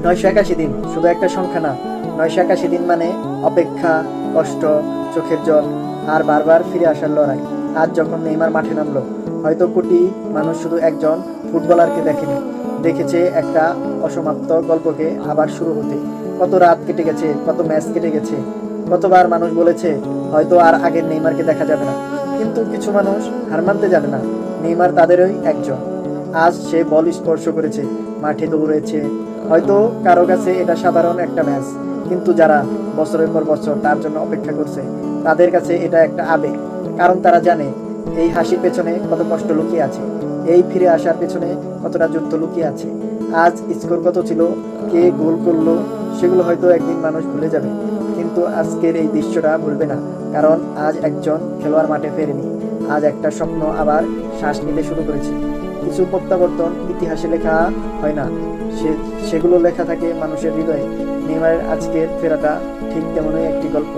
981 দিন শুধু একটা সংখ্যা না। 981 দিন মানে অপেক্ষা, কষ্ট, চোখের জল আর বারবার ফিরে আসার লড়াই। আজ যখন নেইমার মাঠে নামলো, হয়তো কোটি মানুষ শুধু একজন ফুটবলারকে দেখেনি, দেখেছে একটা অসমাপ্ত গল্পকে আবার শুরু হতে। কত রাত কেটে গেছে, কত ম্যাচ কেটে গেছে, কতবার মানুষ বলেছে হয়তো আর আগের নেইমারকে দেখা যাবে না। কিন্তু কিছু মানুষ হার মানতে জানে না। নেইমার তাদেরই একজন। আজ সে বল স্পর্শ করেছে, মাঠে দৌড়েছে। হয়তো কারো কাছে এটা সাধারণ একটা ম্যাচ, কিন্তু যারা বছরের পর বছর তার জন্য অপেক্ষা করছে, তাদের কাছে এটা একটা আবেগ। কারণ তারা জানে এই হাসির পেছনে কত কষ্ট লুকিয়ে আছে, এই ফিরে আসার পেছনে কতটা যুদ্ধ লুকিয়ে আছে। আজ স্কোর কত ছিল, কে গোল করলো, সেগুলো হয়তো একদিন মানুষ ভুলে যাবে, কিন্তু আজকের এই দৃশ্যটা ভুলবে না। কারণ আজ একজন খেলোয়াড় মাঠে ফেরেনি, আজ একটা স্বপ্ন আবার শ্বাস নিতে শুরু করেছে। কিছু প্রত্যাবর্তন ইতিহাসে লেখা হয় না, সেগুলো লেখা থাকে মানুষের হৃদয়ে। নেইমারের আজকের ফেরাটা ঠিক তেমনই একটি গল্প।